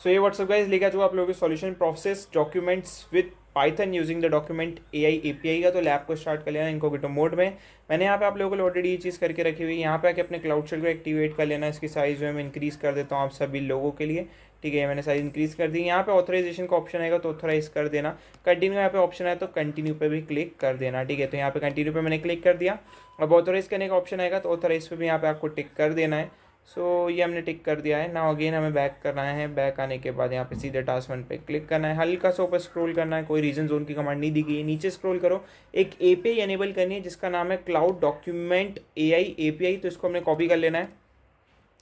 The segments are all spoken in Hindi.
सो ये व्हाट्सअप गाइस लेके आ चुका आप लोगों के solution process documents with Python using the document AI API का। तो लैब को स्टार्ट कर लेना इनकोगिटो मोड में। मैंने यहाँ पे आप लोगों को ऑलरेडी ये चीज़ करके रखी हुई है। यहाँ पे आके अपने क्लाउड शेल को एक्टिवेट कर लेना। इसकी साइज जो है मैं इंक्रीज़ कर देता हूँ आप सभी लोगों के लिए। ठीक है, मैंने साइज इंक्रीज़ कर दी। यहाँ पे ऑथराइजेशन का ऑप्शन आएगा तो ऑथराइज कर देना। कंटिन्यू यहाँ पे ऑप्शन है तो कंटिन्यू पे भी क्लिक कर देना। ठीक है, तो यहाँ पे कंटिन्यू पे मैंने क्लिक कर दिया। अब ऑथराइज करने का ऑप्शन आएगा तो ऑथराइज पे भी यहाँ पे आपको टिक कर देना है। सो ये हमने टिक कर दिया है। नाउ अगेन हमें बैक करना है। बैक आने के बाद यहाँ पे सीधे टास्क 1 पे क्लिक करना है। हल्का सा ऊपर स्क्रॉल करना है। कोई रीजन जोन की कमांड नहीं दी गई है। नीचे स्क्रॉल करो, एक एपीआई एनेबल करनी है जिसका नाम है क्लाउड डॉक्यूमेंट एआई एपीआई। तो इसको हमने कॉपी कर लेना है,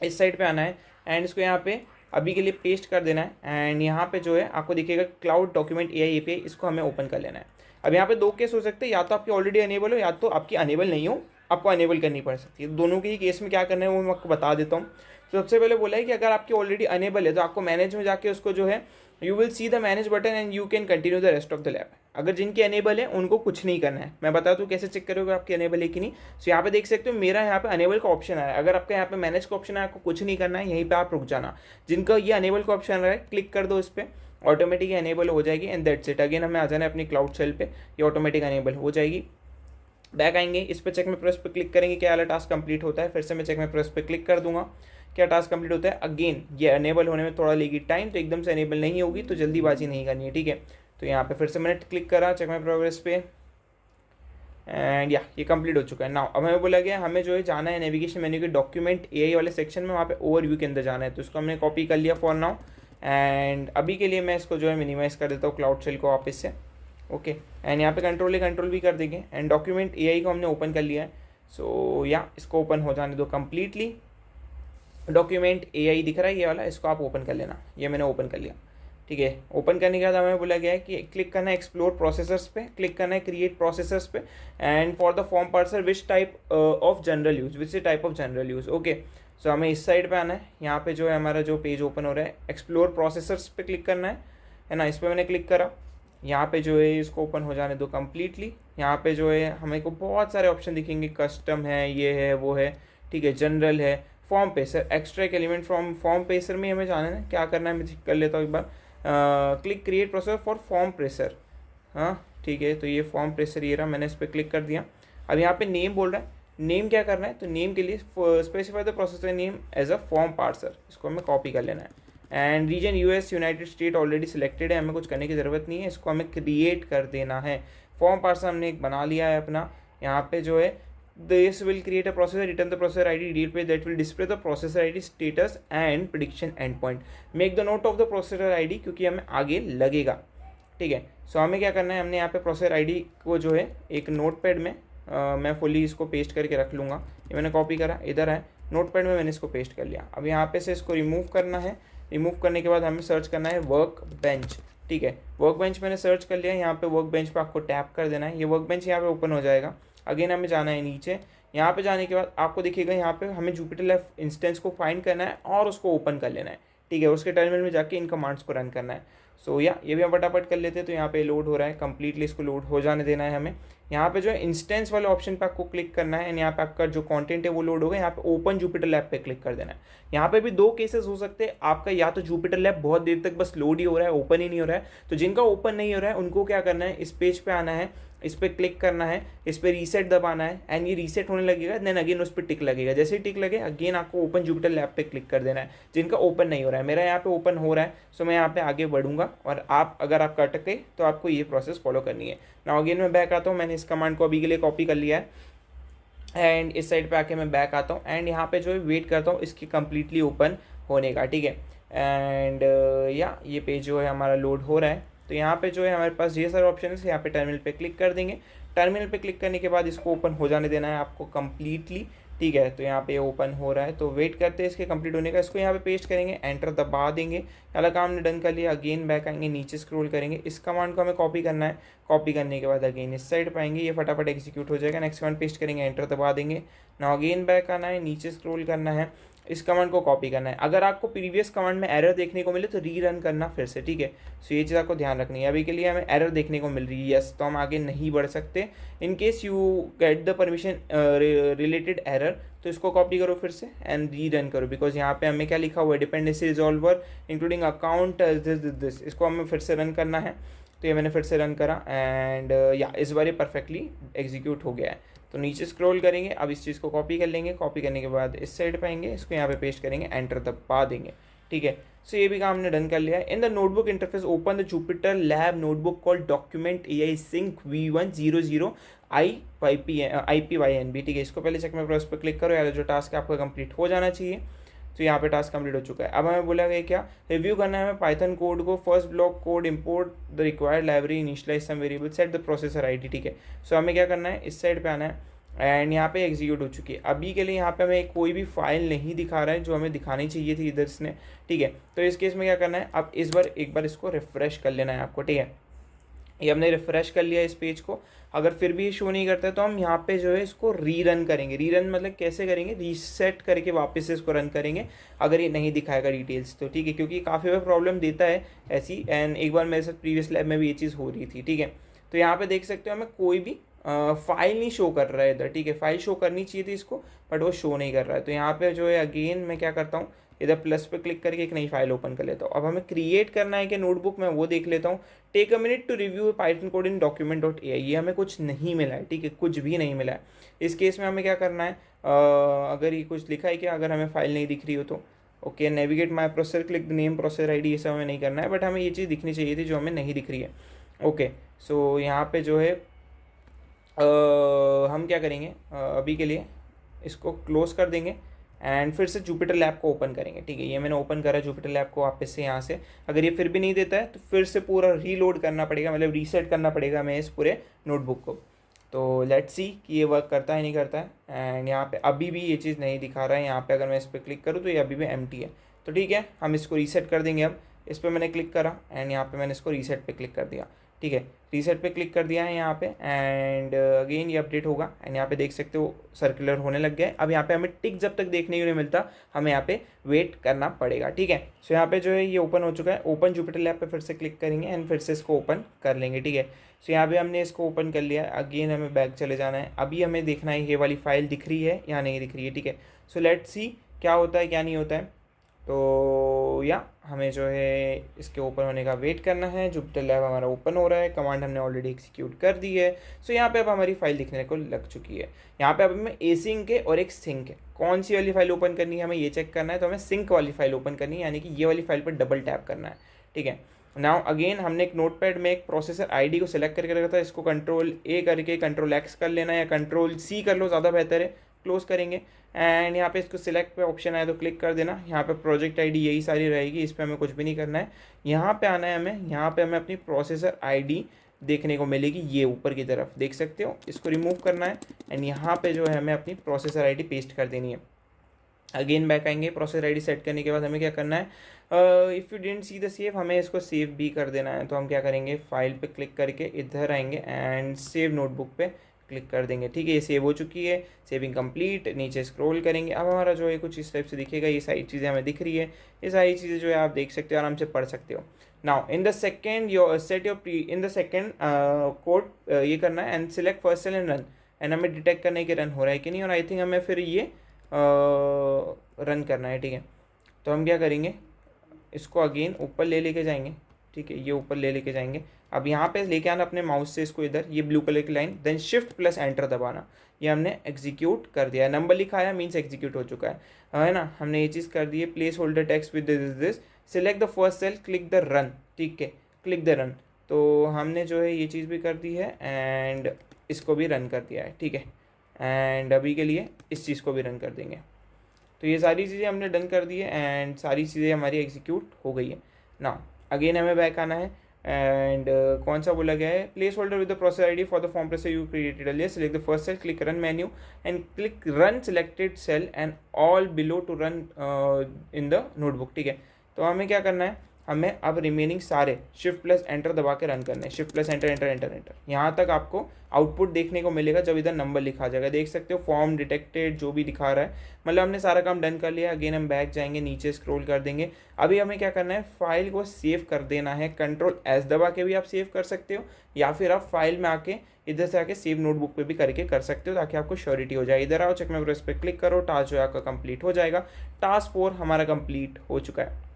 इस साइड पे आना है एंड इसको यहाँ पे अभी के लिए पेस्ट कर देना है। एंड यहाँ पे जो है आपको दिखेगा क्लाउड डॉक्यूमेंट एआई एपीआई, इसको हमें ओपन कर लेना है। अब यहाँ पे दो केस हो सकते हैं, या तो आपकी ऑलरेडी अनेबल हो या तो आपकी अनेबल नहीं हो, आपको अनेबल करनी पड़ सकती है। दोनों के ही केस में क्या करना है वो मैं आपको बता देता हूँ। तो सबसे पहले बोला है कि अगर आपकी ऑलरेडी अनेबल है तो आपको मैनेज में जाके उसको जो है you will see the manage button and you can continue the rest of the lab. अगर जिनकी अनेबल है उनको कुछ नहीं करना है। मैं बता दूँ कैसे चेक करोगे आपकी अनेबल है कि नहीं। सो यहाँ पे देख सकते हो मेरा यहाँ पे अनेबल का ऑप्शन आया है। अगर आपका यहाँ पे मैनेज का ऑप्शन है आपको कुछ नहीं करना है, यहीं पे आप रुक जाना। जिनका ये अनेबल का ऑप्शन है क्लिक कर दो इस पर, ऑटोमेटिक अनेबल हो जाएगी एंड दैट्स इट। अगेन हमें आ जाना है अपनी क्लाउड शेल पे, ये ऑटोमेटिक अनेबल हो जाएगी। बैक आएंगे, इस पर चेक में प्रेस पे क्लिक करेंगे क्या वाला टास्क कंप्लीट होता है। फिर से मैं चेक में प्रेस पे क्लिक कर दूंगा, क्या टास्क कंप्लीट होता है। अगेन ये अनेबल होने में थोड़ा लेगी टाइम, तो एकदम से अनेबल नहीं होगी, तो जल्दीबाजी नहीं करनी है। ठीक है, तो यहाँ पे फिर से मैंने क्लिक करा चेक में प्रोग्रेस पे एंड या ये कंप्लीट हो चुका है। नाउ अब हमें बोला गया हमें जो है जाना है नेविगेशन मेन्यू के डॉक्यूमेंट एआई वाले सेक्शन में, वहाँ पे ओवरव्यू के अंदर जाना है। तो इसको हमने कॉपी कर लिया फॉर नाउ एंड अभी के लिए मैं इसको जो है मिनिमाइज़ कर देता हूँ क्लाउड शेल को वापस से। ओके, एंड यहाँ पे कंट्रोल भी कर देंगे एंड डॉक्यूमेंट एआई को हमने ओपन कर लिया है। सो या इसको ओपन हो जाने दो कम्प्लीटली। डॉक्यूमेंट एआई दिख रहा है ये वाला, इसको आप ओपन कर लेना। ये मैंने ओपन कर लिया। ठीक है, ओपन करने के बाद हमें बोला गया है कि क्लिक करना है एक्सप्लोर प्रोसेसर्स पे, क्लिक करना है क्रिएट प्रोसेसर्स पे and for the form parser which type of general use, which type of general use. Okay, so हमें इस साइड पे आना है। यहाँ पे जो है हमारा जो पेज ओपन हो रहा है एक्सप्लोर प्रोसेसर्स पे क्लिक करना है ना। इस पर मैंने क्लिक करा। यहाँ पे जो है इसको ओपन हो जाने दो कम्प्लीटली। यहाँ पे जो है हमें को बहुत सारे ऑप्शन दिखेंगे, कस्टम है, ये है, वो है। ठीक है, जनरल है, form pacer, extract element from form pacer में हमें जाना है। क्या करना है मैं कर लेता हूँ एक बार। Click create processor for form parser. हाँ ठीक है, तो ये फॉर्म प्रेसर ये रहा, मैंने इस पर क्लिक कर दिया। अब यहाँ पे नेम बोल रहा है, नेम क्या करना है, तो नेम के लिए specify the processor name as a form parser, इसको हमें कॉपी कर लेना है। And region US United State already selected है, हमें कुछ करने की ज़रूरत नहीं है, इसको हमें क्रिएट कर देना है। फॉर्म पार्सर हमने एक बना लिया है अपना। यहाँ पे जो है this will create a processor, return the processor ID detail page that will display the processor ID status and prediction endpoint. Make the note of the processor ID क्योंकि हमें आगे लगेगा। ठीक है, सो हमें क्या करना है, हमने यहाँ पे प्रोसेसर ID को जो है एक नोट पैड में मैं फुली इसको पेस्ट करके रख लूँगा। ये मैंने कॉपी करा, इधर है नोट पैड में मैंने इसको पेस्ट कर लिया। अब यहाँ पे से इसको रिमूव करना है। रिमूव करने के बाद हमें सर्च करना है वर्क बेंच। ठीक है, वर्क बेंच मैंने सर्च कर लिया। यहाँ पे वर्क बेंच पे आपको टैप कर देना है, ये वर्क बेंच यहाँ पे ओपन हो जाएगा। अगेन हमें जाना है नीचे। यहाँ पे जाने के बाद आपको दिखेगा यहाँ पे हमें जुपिटर लैब इंस्टेंस को फाइंड करना है और उसको ओपन कर लेना है। ठीक है, उसके टर्मिनल में जाके इन कमांड्स को रन करना है। सो या ये भी हम फटाफट कर लेते हैं। तो यहाँ पे लोड हो रहा है कम्प्लीटली, इसको लोड हो जाने देना है हमें। यहाँ पे जो है इंस्टेंस वाले ऑप्शन पे आपको क्लिक करना है एंड यहाँ पे आपका जो कंटेंट है वो लोड होगा। यहाँ पे ओपन जुपिटर लैब पे क्लिक कर देना है। यहाँ पे भी दो केसेस हो सकते हैं आपका, या तो जुपिटर लैब बहुत देर तक बस लोड ही हो रहा है, ओपन ही नहीं हो रहा है। तो जिनका ओपन नहीं हो रहा है उनको क्या करना है, इस पेज पे आना है, इस पर क्लिक करना है, इस पर रीसेट दबाना है एंड ये रीसेट होने लगेगा। देन अगेन उस पर टिक लगेगा। जैसे ही टिक लगे अगेन आपको ओपन जुपिटर लैब पे क्लिक कर देना है। जिनका ओपन नहीं हो रहा है, मेरा यहाँ पे ओपन हो रहा है, सो मैं यहाँ पे आगे बढ़ूंगा और आप अगर आप कट गए तो आपको ये प्रोसेस फॉलो करनी है। नाउ अगेन मैं बैक आता हूँ, मैंने इस कमांड को अभी के लिए कॉपी कर लिया है एंड इस साइड पे आके मैं बैक आता हूँ एंड यहाँ पे जो है वेट करता हूँ इसकी कम्प्लीटली ओपन होने का। ठीक है, एंड या ये पेज जो है हमारा लोड हो रहा है। तो यहाँ पे जो है हमारे पास ये सारे ऑप्शन है। यहाँ पे टर्मिनल पे क्लिक कर देंगे। टर्मिनल पे क्लिक करने के बाद इसको ओपन हो जाने देना है आपको कम्प्लीटली। ठीक है, तो यहाँ पे ओपन हो रहा है, तो वेट करते हैं इसके कंप्लीट होने का। इसको यहाँ पे पेस्ट करेंगे, एंटर दबा देंगे। वाला काम ने डन कर लिया। अगेन बैक आएंगे, नीचे स्क्रॉल करेंगे, इस कमांड को हमें कॉपी करना है। कॉपी करने के बाद अगेन इस साइड पाएंगे, ये फटाफट एग्जीक्यूट हो जाएगा। नेक्स्ट कमांड पेस्ट करेंगे, एंटर दबा देंगे। नाउ अगेन बैक आना है, नीचे स्क्रॉल करना है, इस कमांड को कॉपी करना है। अगर आपको प्रीवियस कमांड में एरर देखने को मिले तो री रन करना फिर से, ठीक है। सो ये चीज़ आपको ध्यान रखनी है। अभी के लिए हमें एरर देखने को मिल रही है, यस, तो हम आगे नहीं बढ़ सकते। In case you get the permission related error, तो इसको कॉपी करो फिर से एंड री रन करो, बिकॉज यहाँ पे हमें क्या लिखा हुआ है, dependency resolver including account this, इसको हमें फिर से रन करना है। तो ये मैंने फिर से रन करा एंड या इस बार ये परफेक्टली एग्जीक्यूट हो गया है। तो नीचे स्क्रॉल करेंगे, अब इस चीज़ को कॉपी कर लेंगे, कॉपी करने के बाद इस साइड पे आएंगे, इसको यहाँ पे पेस्ट करेंगे, एंटर दबा देंगे, ठीक है। सो ये भी काम हमने डन कर लिया है। In the notebook interface open the Jupyter lab notebook called document AI sync V100 IPYNB, ठीक है। इसको पहले चेक में प्रोसेस पर क्लिक करो यार, जो टास्क आपका कंप्लीट हो जाना चाहिए। तो यहाँ पे टास्क कंप्लीट हो चुका है। अब हमें बोला गया क्या, रिव्यू करना है हमें पाइथन कोड को, first block code import the required library, initialise some variable, set the processor ID, ठीक है। सो हमें क्या करना है, इस साइड पे आना है एंड यहाँ पे एग्जीक्यूट हो चुकी है। अभी के लिए यहाँ पे हमें कोई भी फाइल नहीं दिखा रहा है जो हमें दिखानी चाहिए थी इधर से, ठीक है। तो इस केस में क्या करना है, अब इस बार एक बार इसको रिफ्रेश कर लेना है आपको, ठीक है। ये हमने रिफ्रेश कर लिया इस पेज को। अगर फिर भी ये शो नहीं करता है तो हम यहाँ पे जो है इसको रीरन करेंगे। रीरन मतलब कैसे करेंगे, रीसेट करके वापस से इसको रन करेंगे अगर ये नहीं दिखाएगा डिटेल्स तो, ठीक है। क्योंकि काफ़ी बार प्रॉब्लम देता है ऐसी, एंड एक बार मेरे साथ प्रीवियस लैब में भी ये चीज़ हो रही थी, ठीक है। तो यहाँ पे देख सकते हो हमें कोई भी फाइल नहीं शो कर रहा है इधर, ठीक है। फाइल शो करनी चाहिए थी इसको, बट वो शो नहीं कर रहा है। तो यहाँ पे जो है अगेन मैं क्या करता हूँ, इधर प्लस पे क्लिक करके एक नई फाइल ओपन कर लेता हूँ। अब हमें क्रिएट करना है कि नोटबुक में, वो देख लेता हूँ। Take a minute to review Python code in document.ai, ये हमें कुछ नहीं मिला है, ठीक है, कुछ भी नहीं मिला है। इस केस में हमें क्या करना है, अगर ये कुछ लिखा है कि अगर हमें फाइल नहीं दिख रही हो तो okay, navigate my processor, click the name processor ID, ये सब हमें नहीं करना है, बट हमें ये चीज़ दिखनी चाहिए थी जो हमें नहीं दिख रही है। ओके, सो यहाँ पे जो है हम क्या करेंगे, अभी के लिए इसको क्लोज कर देंगे एंड फिर से जुपिटर लैब को ओपन करेंगे, ठीक है। ये मैंने ओपन करा जुपिटर लैब को वापस से यहाँ से। अगर ये फिर भी नहीं देता है तो फिर से पूरा रीलोड करना पड़ेगा, मतलब रीसेट करना पड़ेगा हमें इस पूरे नोटबुक को। तो लेट्स सी कि ये वर्क करता है नहीं करता है। एंड यहाँ पे अभी भी ये चीज़ नहीं दिखा रहा है। यहाँ पे अगर मैं इस पर क्लिक करूँ तो ये अभी भी एम्प्टी है। तो ठीक है, हम इसको रीसेट कर देंगे। अब इस पर मैंने क्लिक करा एंड यहाँ पे मैंने इसको रीसेट पे क्लिक कर दिया, ठीक है। रीसेट पे क्लिक कर दिया है यहाँ पे एंड अगेन ये अपडेट होगा एंड यहाँ पे देख सकते हो सर्कुलर होने लग गया है। अब यहाँ पे हमें टिक जब तक देखने को नहीं मिलता हमें यहाँ पे वेट करना पड़ेगा, ठीक है। सो यहाँ पे जो है ये ओपन हो चुका है। ओपन जुपिटर लैब पे फिर से क्लिक करेंगे एंड फिर से इसको ओपन कर लेंगे, ठीक है। सो यहाँ पे हमने इसको ओपन कर लिया है। अगेन हमें बैक चले जाना है। अभी हमें देखना है ये वाली फाइल दिख रही है या नहीं दिख रही है, ठीक है। सो लेट्स सी क्या होता है क्या नहीं होता है। तो या हमें जो है इसके ओपन होने का वेट करना है। जुपिटर लैब हमारा ओपन हो रहा है, कमांड हमने ऑलरेडी एग्जीक्यूट कर दी है। सो यहाँ पे अब हमारी फाइल दिखने को लग चुकी है। यहाँ पे अब हमें एसिंक है और एक सिंक है। कौन सी वाली फाइल ओपन करनी है हमें ये चेक करना है। तो हमें सिंक वाली फाइल ओपन करनी है, यानी कि ये वाली फाइल पर डबल टैप करना है, ठीक है। नाउ अगेन हमने एक नोटपैड में एक प्रोसेसर ID को सिलेक्ट करके रखा था। इसको कंट्रोल A करके कंट्रोल X कर लेना है या कंट्रोल C कर लो, ज़्यादा बेहतर है। क्लोज करेंगे एंड यहाँ पे इसको सिलेक्ट पे ऑप्शन आए तो क्लिक कर देना। यहाँ पे प्रोजेक्ट ID यही सारी रहेगी, इस पर हमें कुछ भी नहीं करना है। यहाँ पे आना है हमें, यहाँ पे हमें अपनी प्रोसेसर ID देखने को मिलेगी, ये ऊपर की तरफ देख सकते हो। इसको रिमूव करना है एंड यहाँ पे जो है हमें अपनी प्रोसेसर ID पेस्ट कर देनी है। अगेन बैक आएंगे। प्रोसेसर ID सेट करने के बाद हमें क्या करना है, if you didn't see the save, हमें इसको सेव भी कर देना है। तो हम क्या करेंगे, फाइल पे क्लिक करके इधर आएंगे एंड सेव नोटबुक पे क्लिक कर देंगे, ठीक है। ये सेव हो चुकी है, सेविंग कंप्लीट। नीचे स्क्रॉल करेंगे, अब हमारा जो है कुछ इस टाइप से दिखेगा। ये सारी चीज़ें हमें दिख रही है, ये सारी चीज़ें जो है आप देख सकते हो, आराम से पढ़ सकते हो। Now in the second your set your in the second code ये करना है and select first cell and run. And हमें डिटेक्ट करना है कि रन हो रहा है कि नहीं, और आई थिंक हमें फिर ये रन करना है, ठीक है। तो हम क्या करेंगे, इसको अगेन ऊपर ले लेके जाएंगे, ठीक है। ये ऊपर ले लेके जाएंगे। अब यहाँ पे लेके आना अपने माउस से इसको इधर, ये ब्लू कलर की line, then shift plus enter दबाना। ये हमने एग्जीक्यूट कर दिया है। नंबर लिखा है मीन्स एग्जीक्यूट हो चुका है ना। हमने ये चीज़ कर दी है। Placeholder text with this select the first cell, click the run, ठीक है, क्लिक द रन। तो हमने जो है ये चीज़ भी कर दी है एंड इसको भी रन कर दिया है, ठीक है। एंड अभी के लिए इस चीज़ को भी रन कर देंगे। तो ये सारी चीज़ें हमने डन कर दी है एंड सारी चीज़ें हमारी एग्जीक्यूट हो गई है। नाउ अगेन हमें बैक आना है एंड कौन सा बोला गया है, placeholder with the processor ID for the form processor you created earlier, select the first cell, click run menu and click run selected cell and all below to run in the notebook, ठीक है। तो हमें क्या करना है, हमें अब रिमेनिंग सारे शिफ्ट प्लस एंटर दबा के रन करने हैं, shift plus enter enter enter enter. यहाँ तक आपको आउटपुट देखने को मिलेगा जब इधर नंबर लिखा जाएगा, देख सकते हो फॉर्म डिटेक्टेड जो भी दिखा रहा है, मतलब हमने सारा काम डन कर लिया। अगेन हम बैक जाएंगे, नीचे स्क्रॉल कर देंगे। अभी हमें क्या करना है, फाइल को सेव कर देना है। कंट्रोल एस दबा के भी आप सेव कर सकते हो, या फिर आप फाइल में आके इधर से आके सेव नोटबुक पे भी करके कर सकते हो, ताकि आपको श्योरिटी हो जाए। इधर आओ, चेक माय प्रोग्रेस पे क्लिक करो, टास्क जो है आपका कंप्लीट हो जाएगा। टास्क 4 हमारा कंप्लीट हो चुका है।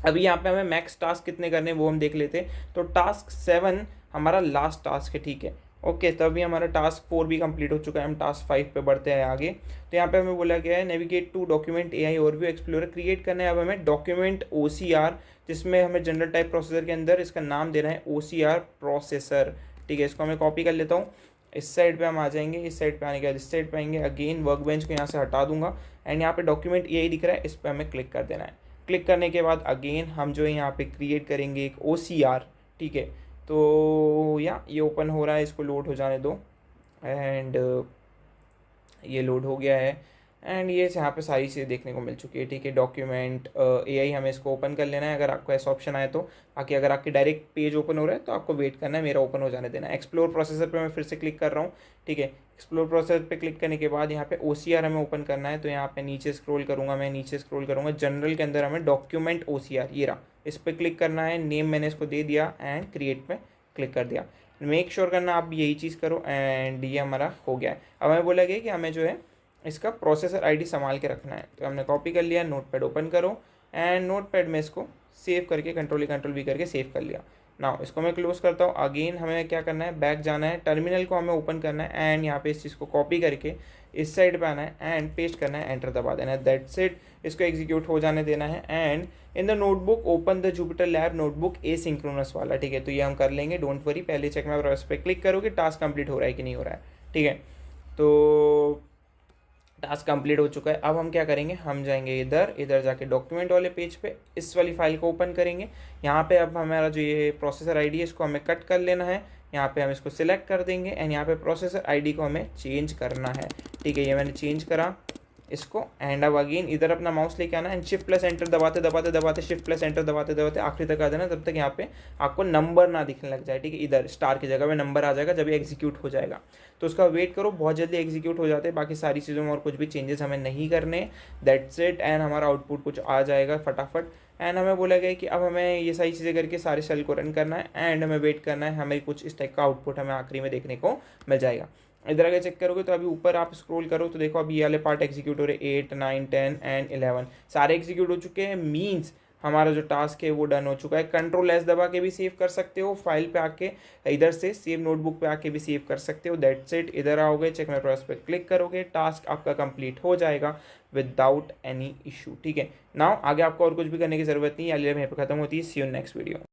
अभी यहाँ पे हमें मैक्स टास्क कितने करने हैं वो हम देख लेते हैं। तो टास्क 7 हमारा लास्ट टास्क है, ठीक है। ओके, तो अभी हमारा टास्क 4 भी कंप्लीट हो चुका है। हम टास्क 5 पे बढ़ते हैं आगे। तो यहाँ पे हमें बोला गया है navigate to document AI overview explorer create करना है। अब हमें डॉक्यूमेंट ओसीआर, जिसमें हमें जनरल टाइप प्रोसेसर के अंदर इसका नाम देना है ओसीआर प्रोसेसर, ठीक है। इसको मैं कॉपी कर लेता हूँ। इस साइड पे हम आ जाएंगे, इस साइड पे आने के बाद इस साइड पे आएंगे। अगेन वर्क बेंच को यहाँ से हटा दूंगा एंड यहाँ पे डॉक्यूमेंट एआई दिख रहा है, इस पर हमें क्लिक कर देना है। क्लिक करने के बाद अगेन हम जो है यहाँ पे क्रिएट करेंगे एक OCR, ठीक है। तो या ये ओपन हो रहा है, इसको लोड हो जाने दो एंड ये लोड हो गया है एंड ये यहाँ पे सारी चीज़ें देखने को मिल चुकी है, ठीक है। डॉक्यूमेंट एआई हमें इसको ओपन कर लेना है अगर आपको ऐसा ऑप्शन आए तो। बाकी अगर आपके डायरेक्ट पेज ओपन हो रहा है तो आपको वेट करना है, मेरा ओपन हो जाने देना है। एक्सप्लोर प्रोसेसर पे मैं फिर से क्लिक कर रहा हूँ, ठीक है। एक्सप्लोर प्रोसेसर पे क्लिक करने के बाद यहाँ पे OCR हमें ओपन करना है। तो यहाँ पे नीचे स्क्रॉल करूँगा, मैं नीचे स्क्रॉल करूँगा, जनरल के अंदर हमें डॉक्यूमेंट OCR ये रहा, इस पर क्लिक करना है। नेम मैंने इसको दे दिया एंड क्रिएट पे क्लिक कर दिया। मेक श्योर करना आप यही चीज़ करो एंड ये हमारा हो गया है। अब हमें बोला गया कि हमें जो है इसका प्रोसेसर आईडी संभाल के रखना है। तो हमने कॉपी कर लिया, नोटपैड ओपन करो एंड नोटपैड में इसको सेव करके कंट्रोल V करके सेव कर लिया। नाउ इसको मैं क्लोज करता हूँ। अगेन हमें क्या करना है, बैक जाना है, टर्मिनल को हमें ओपन करना है एंड यहाँ पे इस चीज़ को कॉपी करके इस साइड पे आना है एंड पेस्ट करना है, एंटर दबा देना है। दैट्स इट, इसको एग्जीक्यूट हो जाने देना है and in the notebook open the Jupyter lab notebook asynchronous वाला, ठीक है। तो ये हम कर लेंगे, डोंट वरी। पहले चेक माय प्रोग्रेस पे क्लिक करो कि टास्क कंप्लीट हो रहा है कि नहीं हो रहा है, ठीक है। तो टास्क कंप्लीट हो चुका है। अब हम क्या करेंगे, हम जाएंगे इधर जाके डॉक्यूमेंट वाले पेज पे, इस वाली फाइल को ओपन करेंगे। यहाँ पे अब हमारा जो ये प्रोसेसर आईडी है इसको हमें कट कर लेना है। यहाँ पे हम इसको सिलेक्ट कर देंगे एंड यहाँ पे प्रोसेसर आईडी को हमें चेंज करना है, ठीक है। ये मैंने चेंज करा इसको एंड अब अगेन इधर अपना माउस लेके आना एंड शिफ्ट प्लस एंटर दबाते दबाते दबाते शिफ्ट प्लस एंटर दबाते दबाते आखिरी तक आ जाना, तब तक यहाँ पे आपको नंबर ना दिखने लग जाए, ठीक है। इधर स्टार की जगह में नंबर आ जाएगा जब ये एग्जीक्यूट हो जाएगा, तो उसका वेट करो, बहुत जल्दी एग्जीक्यूट हो जाते हैं। बाकी सारी चीज़ों में और कुछ भी चेंजेस हमें नहीं करने, दैट्स इट। एंड हमारा आउटपुट कुछ आ जाएगा फटाफट एंड हमें बोला गया कि अब हमें ये सारी चीज़ें करके सारे सेल को रन करना है एंड हमें वेट करना है, हमें कुछ इस टाइप का आउटपुट हमें आखिरी में देखने को मिल जाएगा। इधर अगर चेक करोगे तो अभी ऊपर आप स्क्रॉल करो तो देखो अभी ये वाले पार्ट एग्जीक्यूट हो रहे, 8, 9, 10 एंड 11 सारे एग्जीक्यूट हो चुके हैं। मीन्स हमारा जो टास्क है वो डन हो चुका है। कंट्रोल एस दबा के भी सेव कर सकते हो, फाइल पे आके इधर से सेव नोटबुक पे आके भी सेव कर सकते हो, दैट्स इट। इधर आओगे, चेक माय प्रोग्रेस पे क्लिक करोगे, टास्क आपका कंप्लीट हो जाएगा विदाउट एनी इशू, ठीक है। नाउ आगे आपको और कुछ भी करने की जरूरत नहीं है, यहीं पे खत्म होती है। सी यू नेक्स्ट वीडियो।